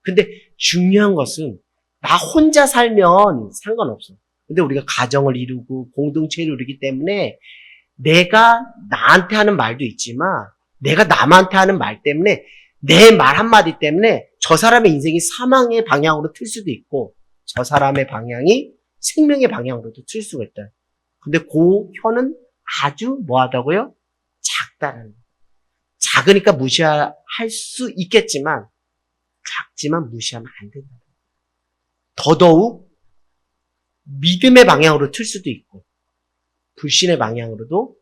Speaker 1: 근데 중요한 것은 나 혼자 살면 상관없어. 근데 우리가 가정을 이루고 공동체를 이루기 때문에 내가 나한테 하는 말도 있지만 내가 남한테 하는 말 때문에 내 말 한마디 때문에 저 사람의 인생이 사망의 방향으로 틀 수도 있고 저 사람의 방향이 생명의 방향으로도 틀 수가 있다. 근데 그 혀는 아주 뭐하다고요? 작다라는 거예요. 작으니까 무시할 수 있겠지만 작지만 무시하면 안 된다. 더더욱 믿음의 방향으로 틀 수도 있고 불신의 방향으로도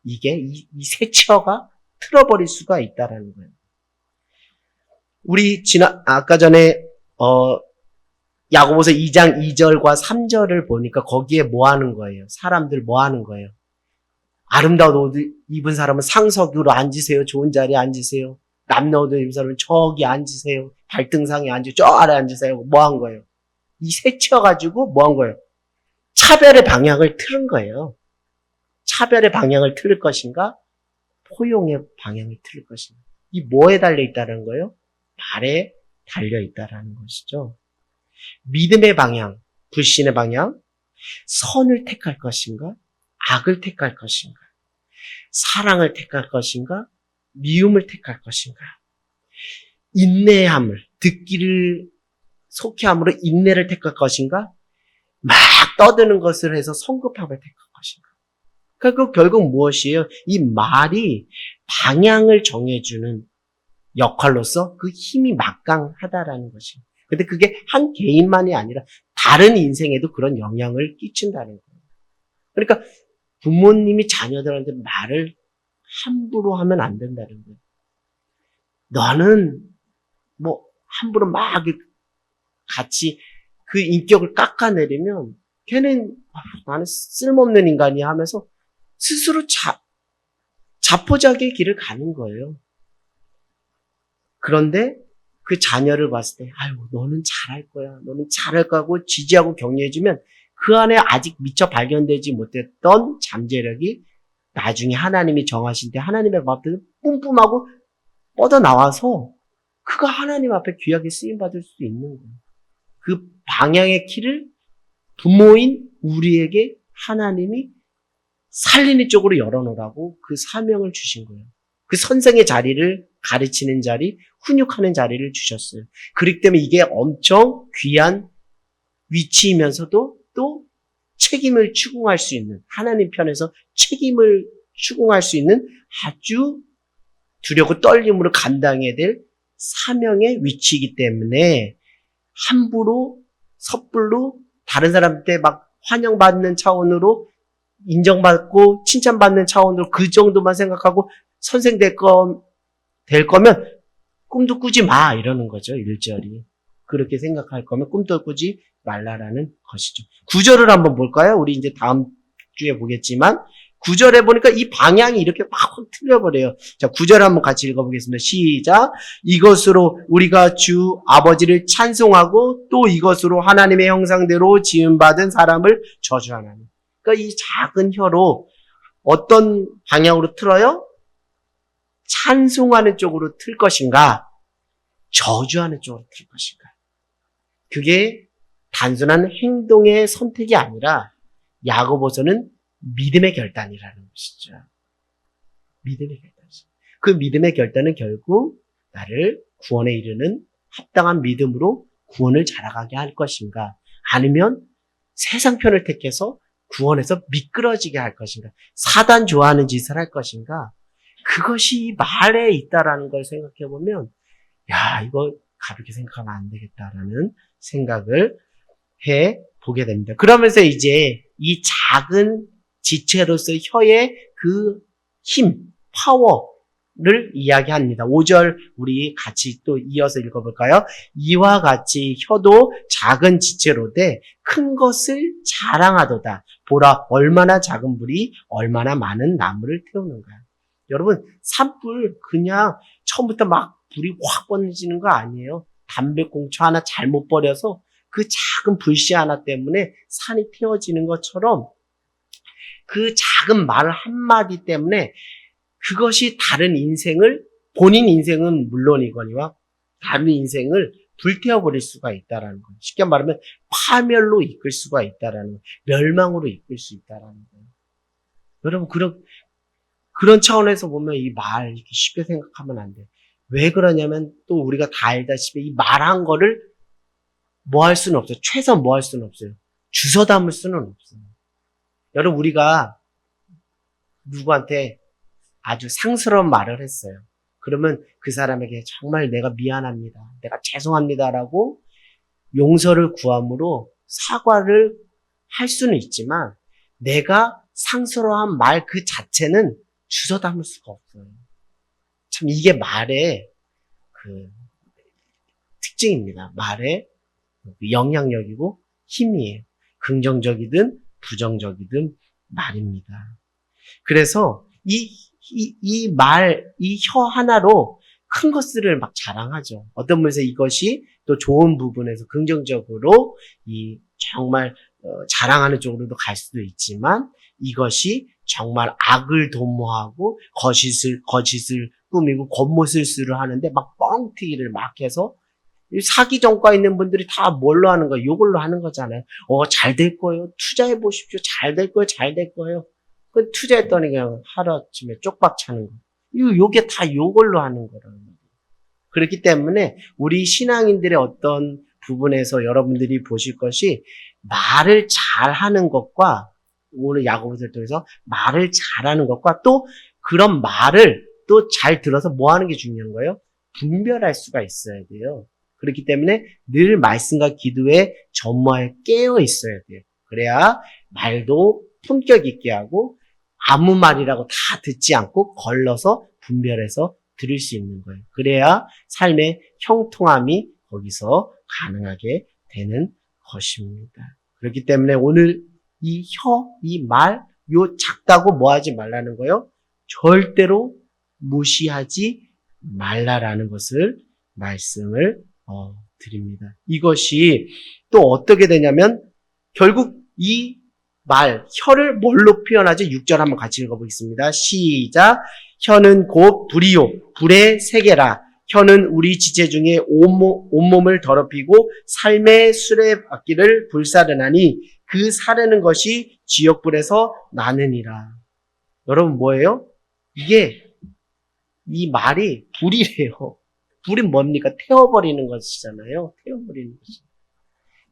Speaker 1: 이게 이 세치어가 틀어버릴 수가 있다라는 거예요. 우리 아까 전에 야고보서 2장 2절과 3절을 보니까 거기에 뭐 하는 거예요? 사람들 뭐 하는 거예요? 아름다운 옷 입은 사람은 상석으로 앉으세요. 좋은 자리에 앉으세요. 남는 옷 입은 사람은 저기 앉으세요. 발등상에 앉으세요. 저 아래 앉으세요. 뭐 한 거예요? 이 세치어가지고 뭐 한 거예요? 차별의 방향을 틀은 거예요. 차별의 방향을 틀을 것인가? 포용의 방향을 틀을 것인가? 이 뭐에 달려있다는 거예요? 말에 달려있다라는 것이죠. 믿음의 방향, 불신의 방향, 선을 택할 것인가? 악을 택할 것인가? 사랑을 택할 것인가? 미움을 택할 것인가? 인내함을, 듣기를 속히함으로 인내를 택할 것인가? 막 떠드는 것을 해서 성급함을 택할 것인가? 그러니까 결국 무엇이에요? 이 말이 방향을 정해주는 역할로서 그 힘이 막강하다라는 것입니다. 근데 그게 한 개인만이 아니라 다른 인생에도 그런 영향을 끼친다는 거예요. 그러니까 부모님이 자녀들한테 말을 함부로 하면 안 된다는 거예요. 너는 뭐 함부로 막 같이 그 인격을 깎아내리면 걔는 나는 쓸모없는 인간이 하면서 스스로 자포자기의 길을 가는 거예요. 그런데 그 자녀를 봤을 때 아유 너는 잘할 거야. 너는 잘할 거고 지지하고 격려해주면 그 안에 아직 미처 발견되지 못했던 잠재력이 나중에 하나님이 정하신 때 하나님의 앞에서 뿜뿜하고 뻗어나와서 그가 하나님 앞에 귀하게 쓰임받을 수도 있는 거예요. 그 방향의 키를 부모인 우리에게 하나님이 살리는 쪽으로 열어놓으라고 그 사명을 주신 거예요. 그 선생의 자리를 가르치는 자리, 훈육하는 자리를 주셨어요. 그렇기 때문에 이게 엄청 귀한 위치이면서도 또 책임을 추궁할 수 있는, 하나님 편에서 책임을 추궁할 수 있는 아주 두렵고 떨림으로 감당해야 될 사명의 위치이기 때문에 함부로 섭불로 다른 사람한테 막 환영받는 차원으로 인정받고 칭찬받는 차원으로 그 정도만 생각하고 선생 될 거면 꿈도 꾸지 마 이러는 거죠. 1절이. 그렇게 생각할 거면 꿈도 꾸지 말라라는 것이죠. 9절을 한번 볼까요? 우리 이제 다음 주에 보겠지만 9절에 보니까 이 방향이 이렇게 확 틀려버려요. 자, 9절 한번 같이 읽어보겠습니다. 시작. 이것으로 우리가 주 아버지를 찬송하고 또 이것으로 하나님의 형상대로 지음받은 사람을 저주하나니. 그러니까 이 작은 혀로 어떤 방향으로 틀어요? 찬송하는 쪽으로 틀 것인가? 저주하는 쪽으로 틀 것인가? 그게 단순한 행동의 선택이 아니라 야고보서는 믿음의 결단이라는 것이죠. 믿음의 결단이죠. 그 믿음의 결단은 결국 나를 구원에 이르는 합당한 믿음으로 구원을 자라가게 할 것인가? 아니면 세상 편을 택해서 구원에서 미끄러지게 할 것인가? 사단 좋아하는 짓을 할 것인가? 그것이 이 말에 있다라는 걸 생각해 보면, 야, 이거 가볍게 생각하면 안 되겠다라는 생각을 해 보게 됩니다. 그러면서 이제 이 작은 지체로서의 혀의 그 힘, 파워를 이야기합니다. 5절 우리 같이 또 이어서 읽어볼까요? 이와 같이 혀도 작은 지체로되 큰 것을 자랑하도다. 보라, 얼마나 작은 불이 얼마나 많은 나무를 태우는가. 여러분, 산불 그냥 처음부터 막 불이 확 번지는 거 아니에요. 담배꽁초 하나 잘못 버려서 그 작은 불씨 하나 때문에 산이 태워지는 것처럼 그 작은 말 한마디 때문에 그것이 다른 인생을, 본인 인생은 물론이거니와 다른 인생을 불태워버릴 수가 있다라는 거예요. 쉽게 말하면 파멸로 이끌 수가 있다라는 거예요. 멸망으로 이끌 수 있다라는 거예요. 여러분, 그런 차원에서 보면 이 말 이렇게 쉽게 생각하면 안 돼요. 왜 그러냐면 또 우리가 다 알다시피 이 말한 거를 뭐 할 수는 없어요. 최소한 뭐 할 수는 없어요. 주워 담을 수는 없어요. 여러분, 우리가 누구한테 아주 상스러운 말을 했어요. 그러면 그 사람에게 정말 내가 미안합니다. 내가 죄송합니다라고 용서를 구함으로 사과를 할 수는 있지만 내가 상스러운 말 그 자체는 주워 담을 수가 없어요. 참 이게 말의 그 특징입니다. 말의 영향력이고 힘이에요. 긍정적이든 부정적이든 말입니다. 그래서 이 혀 하나로 큰 것들을 막 자랑하죠. 어떤 면에서 이것이 또 좋은 부분에서 긍정적으로 정말 자랑하는 쪽으로도 갈 수도 있지만 이것이 정말 악을 도모하고 거짓을 꾸미고 겉모술수를 하는데 막 뻥튀기를 막 해서 사기 전과 있는 분들이 다 뭘로 하는 거예요? 이걸로 하는 거잖아요. 잘 될 거예요. 투자해 보십시오. 잘 될 거예요. 잘 될 거예요. 그 투자했더니 그냥 하루아침에 쪽박 차는 거. 요게 다 요걸로 하는 거라는 거예요. 그렇기 때문에 우리 신앙인들의 어떤 부분에서 여러분들이 보실 것이 말을 잘하는 것과 오늘 야고보서를 통해서 말을 잘하는 것과 또 그런 말을 또 잘 들어서 뭐 하는 게 중요한 거예요? 분별할 수가 있어야 돼요. 그렇기 때문에 늘 말씀과 기도에 전무하여 깨어 있어야 돼요. 그래야 말도 품격 있게 하고 아무 말이라고 다 듣지 않고 걸러서 분별해서 들을 수 있는 거예요. 그래야 삶의 형통함이 거기서 가능하게 되는 것입니다. 그렇기 때문에 오늘 이 말, 작다고 뭐 하지 말라는 거예요? 절대로 무시하지 말라라는 것을 말씀을 드립니다. 이것이 또 어떻게 되냐면 결국 이 혀를 뭘로 표현하죠? 6절 한번 같이 읽어보겠습니다. 시작. 혀는 곧 불이요 불의 세계라. 혀는 우리 지체 중에 온몸을 더럽히고 삶의 수레바퀴를 불사르나니 그 사르는 것이 지옥불에서 나느니라. 여러분 뭐예요? 이 말이 불이래요. 불이 뭡니까? 태워버리는 것이잖아요. 태워버리는 것이.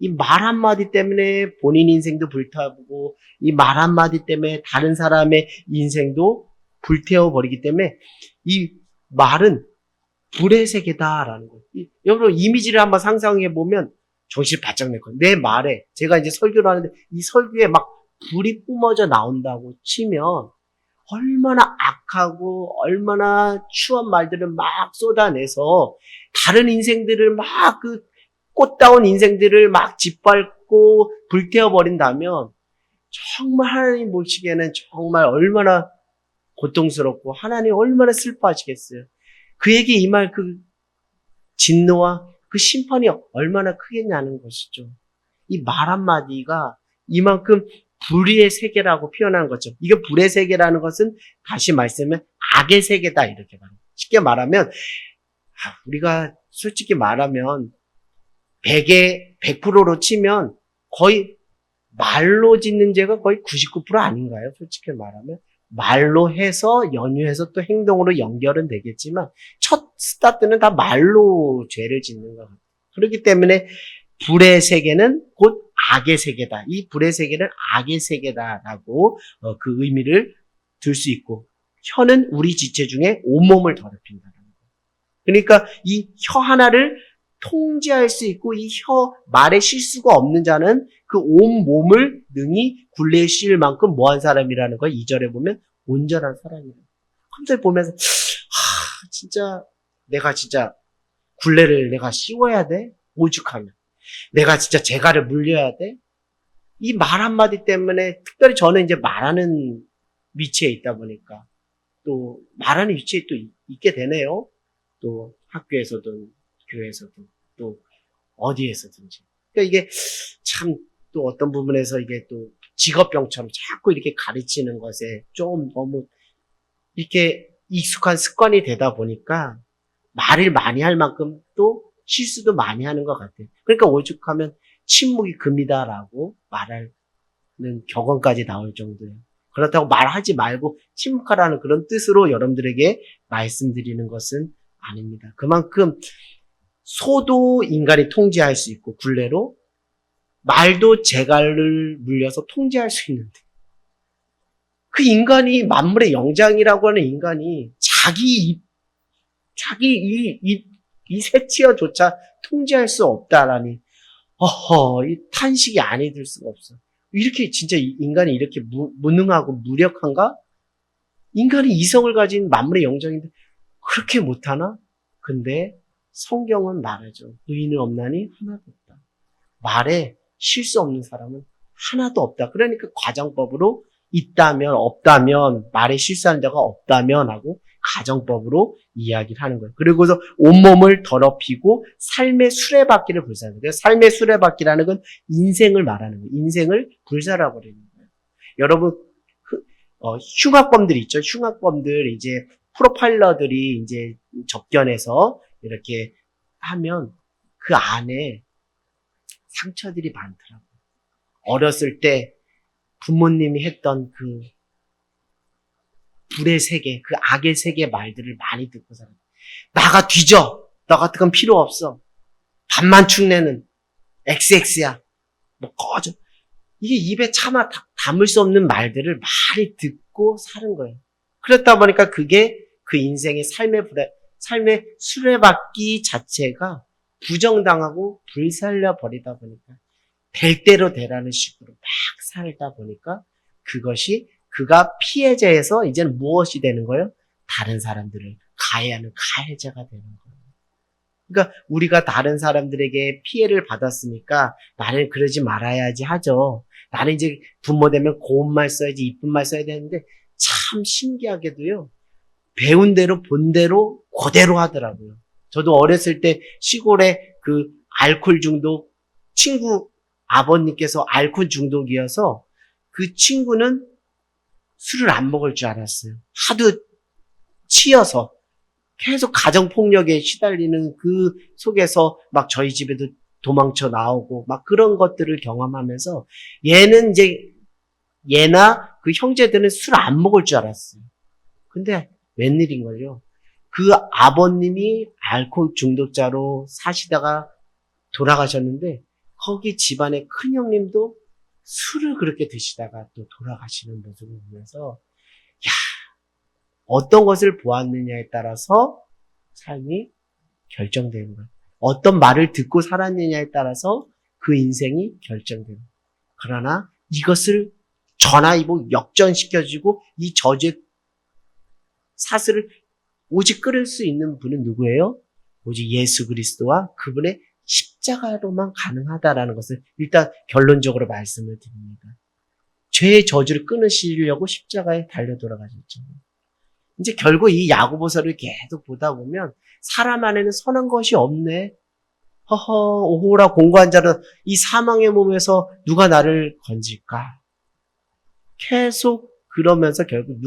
Speaker 1: 이 말 한마디 때문에 본인 인생도 불타고 이 말 한마디 때문에 다른 사람의 인생도 불태워버리기 때문에 이 말은 불의 세계다라는 거예요. 여러분 이미지를 한번 상상해 보면 정신 바짝 낼 거예요. 내 말에 제가 이제 설교를 하는데 이 설교에 막 불이 뿜어져 나온다고 치면 얼마나 악하고 얼마나 추한 말들을 막 쏟아내서 다른 인생들을 막 그 꽃다운 인생들을 막 짓밟고 불태워버린다면 정말 하나님 보시기에는 정말 얼마나 고통스럽고 하나님 얼마나 슬퍼하시겠어요. 그에게 임할 그 진노와 그 심판이 얼마나 크겠냐는 것이죠. 이 말 한마디가 이만큼 불의의 세계라고 표현하는 거죠. 이게 불의 세계라는 것은 다시 말씀하면 악의 세계다 이렇게 말합니다. 쉽게 말하면 우리가 솔직히 말하면 100에 100%로 치면 거의 말로 짓는 죄가 거의 99% 아닌가요? 솔직히 말하면 말로 해서 연유해서 또 행동으로 연결은 되겠지만 첫 스타트는 다 말로 죄를 짓는 것 같아요. 그렇기 때문에 불의 세계는 곧 악의 세계다. 이 불의 세계는 악의 세계다라고 그 의미를 들 수 있고 혀는 우리 지체 중에 온몸을 더럽힌다는 거예요. 그러니까 이 혀 하나를 통제할 수 있고 이 말에 실수가 없는 자는 그 온 몸을 능히 굴레에 씌울 만큼 뭐한 사람이라는 거 2절에 보면 온전한 사람이에요. 컴퓨터 보면서 내가 진짜 굴레를 내가 씌워야 돼? 오죽하면. 내가 진짜 재갈을 물려야 돼? 이 말 한마디 때문에 특별히 저는 이제 말하는 위치에 있다 보니까 또 말하는 위치에 또 있게 되네요. 또 학교에서든 교회에서든 또 어디에서든지. 그러니까 이게 참 또 어떤 부분에서 이게 또 직업병처럼 자꾸 이렇게 가르치는 것에 좀 너무 이렇게 익숙한 습관이 되다 보니까 말을 많이 할 만큼 또 실수도 많이 하는 것 같아요. 그러니까 오죽하면 침묵이 금이다라고 말하는 격언까지 나올 정도예요. 그렇다고 말하지 말고 침묵하라는 그런 뜻으로 여러분들에게 말씀드리는 것은 아닙니다. 그만큼 소도 인간이 통제할 수 있고 굴레로 말도 재갈을 물려서 통제할 수 있는데 그 인간이 만물의 영장이라고 하는 인간이 자기 이 새치어조차 통제할 수 없다라니 이 탄식이 아니 들 수가 없어. 이렇게 진짜 인간이 이렇게 무능하고 무력한가? 인간이 이성을 가진 만물의 영장인데 그렇게 못하나? 근데 성경은 말하죠. 의인은 없나니 하나도 없다. 말에 실수 없는 사람은 하나도 없다. 그러니까 가정법으로 있다면 없다면 말에 실수하는 자가 없다면 하고 가정법으로 이야기를 하는 거예요. 그리고서 온몸을 더럽히고 삶의 수레바퀴를 불사르는 거예요. 삶의 수레바퀴라는 건 인생을 말하는 거예요. 인생을 불살아버리는 거예요. 여러분 흉악범들 있죠. 흉악범들 이제 프로파일러들이 이제 접견해서 이렇게 하면 그 안에 상처들이 많더라고요. 어렸을 때 부모님이 했던 그 불의 세계, 그 악의 세계 말들을 많이 듣고 살아요. 나가 뒤져! 너 같은 건 필요 없어. 밥만 축내는 XX야. 뭐 꺼져. 이게 입에 차마 담을 수 없는 말들을 많이 듣고 사는 거예요. 그렇다 보니까 그게 그 인생의 삶의 수레바퀴 자체가 부정당하고 불살려 버리다 보니까 될 대로 되라는 식으로 막 살다 보니까 그것이 그가 피해자에서 이제는 무엇이 되는 거예요? 다른 사람들을 가해하는 가해자가 되는 거예요. 그러니까 우리가 다른 사람들에게 피해를 받았으니까 나는 그러지 말아야지 하죠. 나는 이제 부모 되면 고운 말 써야지 이쁜 말 써야 되는데 참 신기하게도요. 배운 대로 본 대로 그대로 하더라고요. 저도 어렸을 때 시골에 그 알코올 중독 친구 아버님께서 알코올 중독이어서 그 친구는 술을 안 먹을 줄 알았어요. 하도 치여서 계속 가정폭력에 시달리는 그 속에서 막 저희 집에도 도망쳐 나오고 막 그런 것들을 경험하면서 얘나 그 형제들은 술 안 먹을 줄 알았어요. 근데 웬일인 거죠? 그 아버님이 알코올 중독자로 사시다가 돌아가셨는데 거기 집안의 큰 형님도 술을 그렇게 드시다가 또 돌아가시는 모습을 보면서 야, 어떤 것을 보았느냐에 따라서 삶이 결정되는 거예요. 어떤 말을 듣고 살았느냐에 따라서 그 인생이 결정되는 거예요. 그러나 이것을 전화위복 역전시켜주고 이 저주의 사슬을 오직 끊을 수 있는 분은 누구예요? 오직 예수 그리스도와 그분의 십자가로만 가능하다라는 것을 일단 결론적으로 말씀을 드립니다. 죄의 저주를 끊으시려고 십자가에 달려 돌아가셨죠. 이제 결국 이 야고보서를 계속 보다 보면 사람 안에는 선한 것이 없네. 허허 오호라 공고한 자는 이 사망의 몸에서 누가 나를 건질까? 계속 그러면서 결국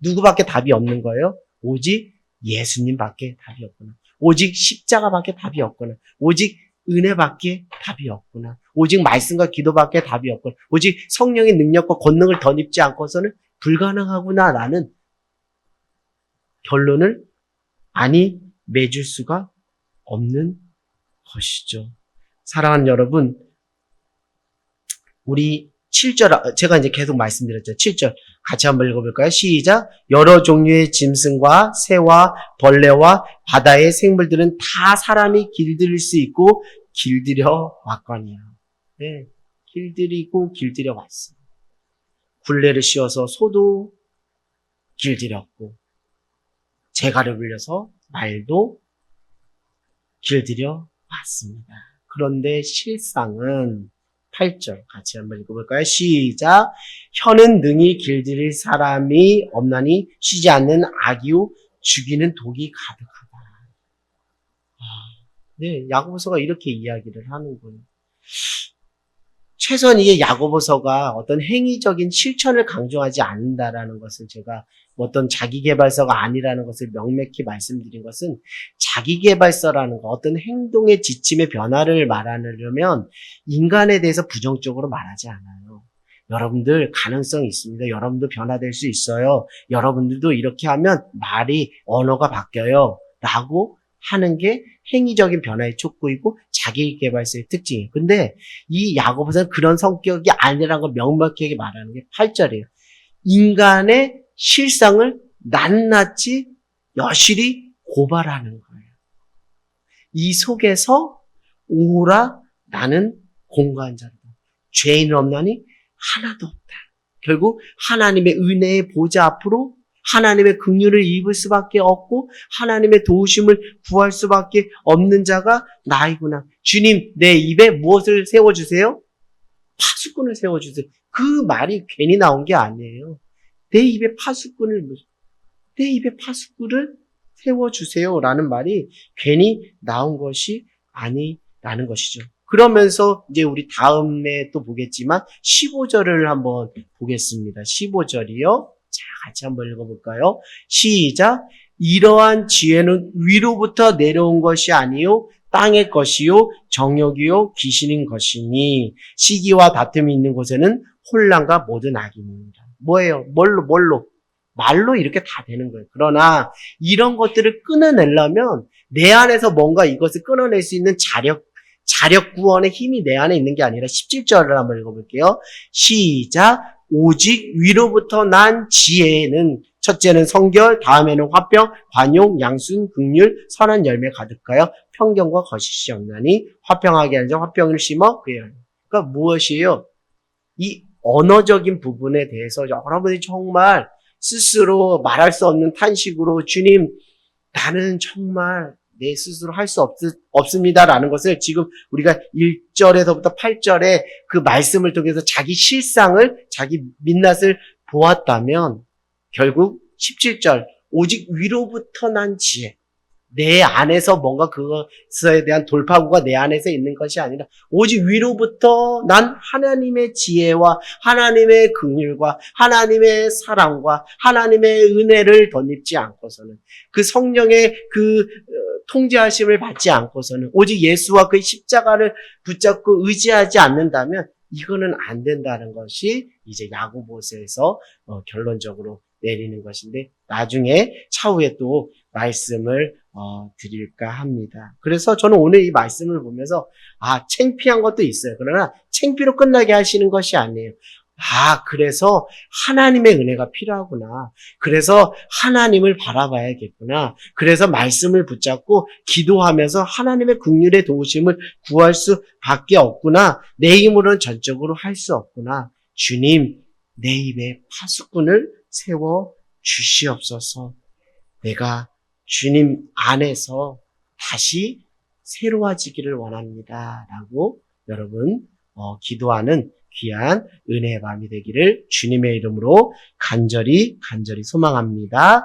Speaker 1: 누구밖에 답이 없는 거예요? 오직 예수님밖에 답이 없구나. 오직 십자가밖에 답이 없구나. 오직 은혜밖에 답이 없구나. 오직 말씀과 기도밖에 답이 없구나. 오직 성령의 능력과 권능을 덧입지 않고서는 불가능하구나라는 결론을 아니 맺을 수가 없는 것이죠. 사랑하는 여러분, 우리 7절, 제가 이제 계속 말씀드렸죠. 7절. 같이 한번 읽어볼까요? 시작. 여러 종류의 짐승과 새와 벌레와 바다의 생물들은 다 사람이 길들일 수 있고 길들여 왔거니와. 네. 길들이고 길들여 왔습니다. 굴레를 씌워서 소도 길들였고, 재갈을 불려서 말도 길들여 왔습니다. 그런데 실상은 8절 같이 한번 읽어볼까요? 시작. 혀는 능히 길들일 사람이 없나니 쉬지 않는 악이요 죽이는 독이 가득하다. 네, 야고보서가 이렇게 이야기를 하는군요. 최소한 이게 야고보서가 어떤 행위적인 실천을 강조하지 않는다라는 것을 제가 어떤 자기계발서가 아니라는 것을 명백히 말씀드린 것은 자기계발서라는 거, 어떤 행동의 지침의 변화를 말하려면 인간에 대해서 부정적으로 말하지 않아요. 여러분들 가능성이 있습니다. 여러분도 변화될 수 있어요. 여러분들도 이렇게 하면 언어가 바뀌어요. 라고 하는 게 행위적인 변화의 촉구이고 자기계발서의 특징이에요. 근데 이 야고보서는 그런 성격이 아니라는 걸 명확하게 말하는 게 8절이에요. 인간의 실상을 낱낱이 여실히 고발하는 거예요. 이 속에서 오라 나는 공고한 자다. 죄인은 없나니 하나도 없다. 결국 하나님의 은혜의 보좌 앞으로 하나님의 긍휼을 입을 수밖에 없고 하나님의 도우심을 구할 수밖에 없는 자가 나이구나. 주님, 내 입에 무엇을 세워주세요? 파수꾼을 세워주세요. 그 말이 괜히 나온 게 아니에요. 내 입에 파수꾼을 세워주세요. 라는 말이 괜히 나온 것이 아니라는 것이죠. 그러면서 이제 우리 다음에 또 보겠지만 15절을 한번 보겠습니다. 15절이요. 자, 같이 한번 읽어볼까요? 시작. 이러한 지혜는 위로부터 내려온 것이 아니요 땅의 것이요 정욕이요 귀신인 것이니 시기와 다툼이 있는 곳에는 혼란과 모든 악입니다. 뭐예요? 말로 이렇게 다 되는 거예요. 그러나 이런 것들을 끊어내려면 내 안에서 뭔가 이것을 끊어낼 수 있는 자력 구원의 힘이 내 안에 있는 게 아니라 17절을 한번 읽어볼게요. 시작. 오직 위로부터 난 지혜는 첫째는 성결, 다음에는 화평, 관용, 양순, 긍휼, 선한 열매 가득하여 평경과 거짓이 없나니 화평하게 하자 화평을 심어 그의 열매. 그러니까 무엇이에요? 이 언어적인 부분에 대해서 여러분이 정말 스스로 말할 수 없는 탄식으로 주님 나는 정말 내 스스로 할 수 없습니다라는 것을 지금 우리가 1절에서부터 8절에 그 말씀을 통해서 자기 실상을 자기 민낯을 보았다면 결국 17절 오직 위로부터 난 지혜 내 안에서 뭔가 그것에 대한 돌파구가 내 안에서 있는 것이 아니라 오직 위로부터 난 하나님의 지혜와 하나님의 긍휼과 하나님의 사랑과 하나님의 은혜를 덧입지 않고서는 그 성령의 그 통제하심을 받지 않고서는 오직 예수와 그 십자가를 붙잡고 의지하지 않는다면 이거는 안 된다는 것이 이제 야고보서에서 결론적으로 내리는 것인데 나중에 차후에 또 말씀을 드릴까 합니다. 그래서 저는 오늘 이 말씀을 보면서 창피한 것도 있어요. 그러나 창피로 끝나게 하시는 것이 아니에요. 그래서 하나님의 은혜가 필요하구나. 그래서 하나님을 바라봐야겠구나. 그래서 말씀을 붙잡고 기도하면서 하나님의 긍휼의 도우심을 구할 수밖에 없구나. 내 힘으로는 전적으로 할 수 없구나. 주님, 내 입에 파수꾼을 세워 주시옵소서. 내가 주님 안에서 다시 새로워지기를 원합니다. 라고 여러분 기도하는 귀한 은혜의 밤이 되기를 주님의 이름으로 간절히 소망합니다.